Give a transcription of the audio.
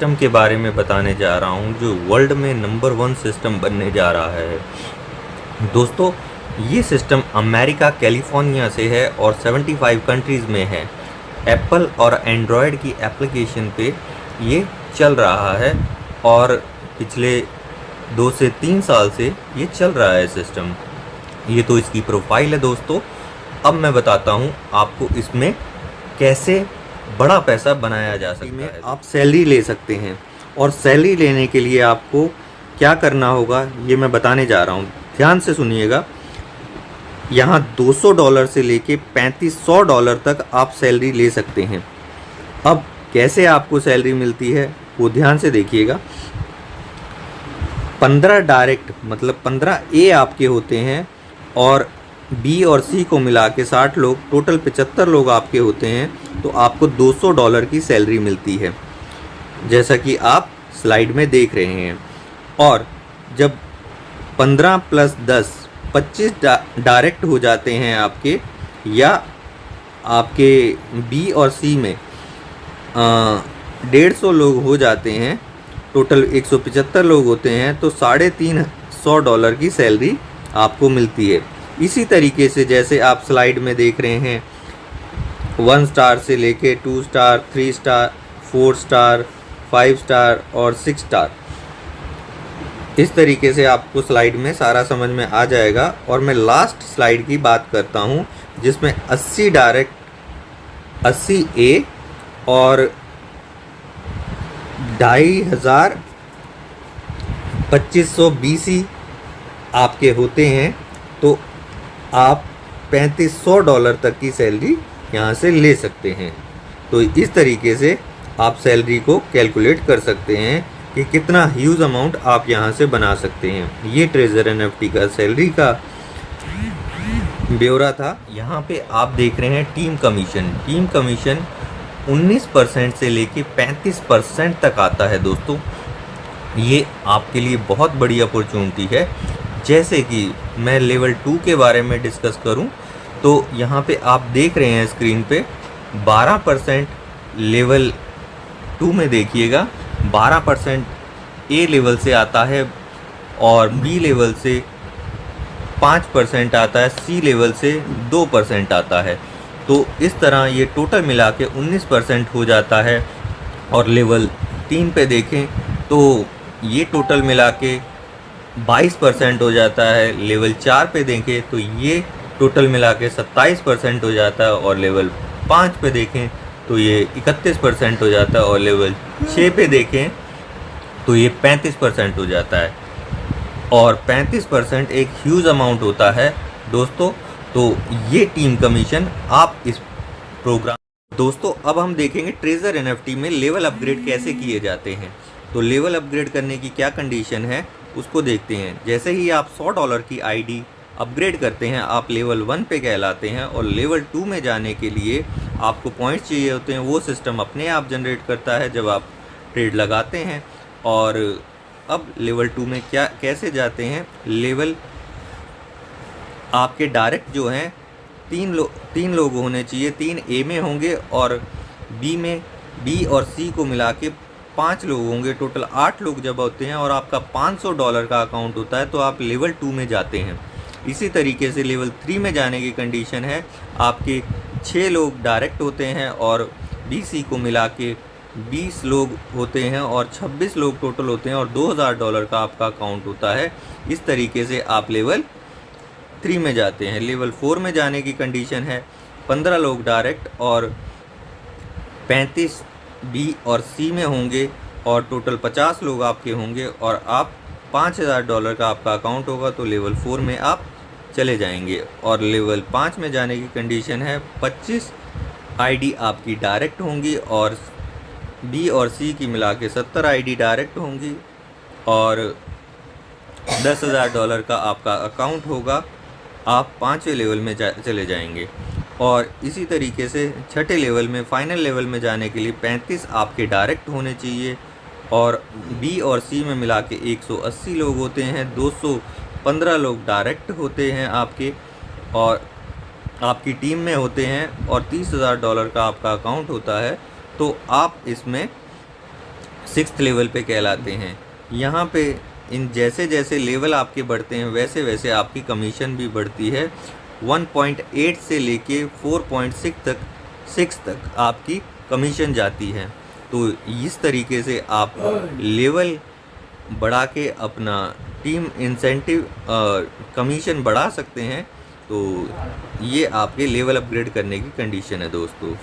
System के बारे में बताने जा रहा हूँ जो वर्ल्ड में नंबर 1 सिस्टम बनने जा रहा है। दोस्तों, ये सिस्टम अमेरिका कैलिफोर्निया से है और 75 कंट्रीज़ में है। एप्पल और एंड्रॉयड की एप्लीकेशन पे ये चल रहा है और पिछले 2 से 3 साल से ये चल रहा है सिस्टम। ये तो इसकी प्रोफाइल है दोस्तों। अब मैं बताता हूँ आपको इसमें कैसे बड़ा पैसा बनाया जा सकता है। आप सैलरी ले सकते हैं और सैलरी लेने के लिए आपको क्या करना होगा ये मैं बताने जा रहा हूँ। ध्यान से सुनिएगा। यहाँ $200 से लेके $3500 तक आप सैलरी ले सकते हैं। अब कैसे आपको सैलरी मिलती है वो ध्यान से देखिएगा। 15 डायरेक्ट मतलब 15 ए आपके होते हैं और बी और सी को मिला के 60 लोग, टोटल 75 लोग आपके होते हैं, तो आपको $200 की सैलरी मिलती है, जैसा कि आप स्लाइड में देख रहे हैं। और जब 15 + 10 25 डायरेक्ट हो जाते हैं आपके, या आपके बी और सी में 150 लोग हो जाते हैं, टोटल 175 लोग होते हैं, तो $350 की सैलरी आपको मिलती है। इसी तरीके से जैसे आप स्लाइड में देख रहे हैं 1 स्टार से लेके 2 स्टार, 3 स्टार, 4 स्टार, 5 स्टार और 6 स्टार, इस तरीके से आपको स्लाइड में सारा समझ में आ जाएगा। और मैं लास्ट स्लाइड की बात करता हूँ जिसमें 80 डायरेक्ट, 80 ए और 2500 2500 BC आपके होते हैं, तो आप $3500 तक की सैलरी यहाँ से ले सकते हैं। तो इस तरीके से आप सैलरी को कैलकुलेट कर सकते हैं कि कितना ह्यूज अमाउंट आप यहाँ से बना सकते हैं। ये ट्रेजर एनएफटी का सैलरी का ब्यौरा था। यहाँ पे आप देख रहे हैं टीम कमीशन। टीम कमीशन 19% से लेके 35% तक आता है दोस्तों। ये आपके लिए बहुत बड़ी अपॉर्चुनिटी है। जैसे कि मैं लेवल 2 के बारे में डिस्कस करूं, तो यहाँ पे आप देख रहे हैं स्क्रीन पे 12% लेवल 2 में देखिएगा, 12% ए लेवल से आता है और बी लेवल से 5% आता है, सी लेवल से 2% आता है। तो इस तरह ये टोटल मिला के 19% हो जाता है। और लेवल 3 पे देखें तो ये टोटल मिला के 22% हो जाता है। लेवल 4 पे देखें तो ये टोटल मिला के 27% हो जाता है। और लेवल 5 पे देखें तो ये 31% हो जाता है। और लेवल 6 पे देखें तो ये 35% हो जाता है। और 35% एक ह्यूज अमाउंट होता है दोस्तों। तो ये टीम कमीशन आप इस प्रोग्राम। दोस्तों, अब हम देखेंगे ट्रेजर एनएफटी में लेवल अपग्रेड कैसे किए जाते हैं। तो लेवल अपग्रेड करने की क्या कंडीशन है उसको देखते हैं। जैसे ही आप $100 की आईडी अपग्रेड करते हैं, आप लेवल 1 पे कहलाते हैं। और लेवल 2 में जाने के लिए आपको पॉइंट्स चाहिए होते हैं, वो सिस्टम अपने आप जनरेट करता है जब आप ट्रेड लगाते हैं। और अब लेवल 2 में क्या कैसे जाते हैं, लेवल आपके डायरेक्ट जो हैं 3 लोग होने चाहिए। 3 ए में होंगे और बी में, बी और सी को मिला के 5 लोग होंगे। टोटल 8 लोग जब होते हैं और आपका $500 का अकाउंट होता है, तो आप लेवल 2 में जाते हैं। इसी तरीके से लेवल 3 में जाने की कंडीशन है, आपके 6 लोग डायरेक्ट होते हैं और बी सी को मिला के 20 लोग होते हैं और 26 लोग टोटल होते हैं और $2000 का आपका अकाउंट होता है। इस तरीके से आप लेवल 3 में जाते हैं। लेवल 4 में जाने की कंडीशन है 15 लोग डायरेक्ट और 35 बी और सी में होंगे और टोटल 50 लोग आपके होंगे और आप $5000 का आपका अकाउंट होगा, तो लेवल 4 में आप चले जाएंगे। और लेवल 5 में जाने की कंडीशन है 25 आईडी आपकी डायरेक्ट होंगी और बी और सी की मिला के 70 आईडी डायरेक्ट होंगी और $10,000 का आपका अकाउंट होगा। आप 5वें लेवल में चले जाएंगे। और इसी तरीके से 6ठे लेवल में, फाइनल लेवल में जाने के लिए 35 आपके डायरेक्ट होने चाहिए और बी और सी में मिला के 180 लोग होते हैं। 215 लोग डायरेक्ट होते हैं आपके और आपकी टीम में होते हैं और $30,000 का आपका अकाउंट होता है। तो आप इसमें सिक्स्थ लेवल पे कहलाते हैं। यहाँ पे इन जैसे जैसे लेवल आपके बढ़ते हैं वैसे वैसे आपकी कमीशन भी बढ़ती है। 1.8 से लेके 4.6 तक आपकी कमीशन जाती है। तो इस तरीके से आप लेवल बढ़ा के अपना टीम इंसेंटिव कमीशन बढ़ा सकते हैं। तो ये आपके लेवल अपग्रेड करने की कंडीशन है दोस्तों।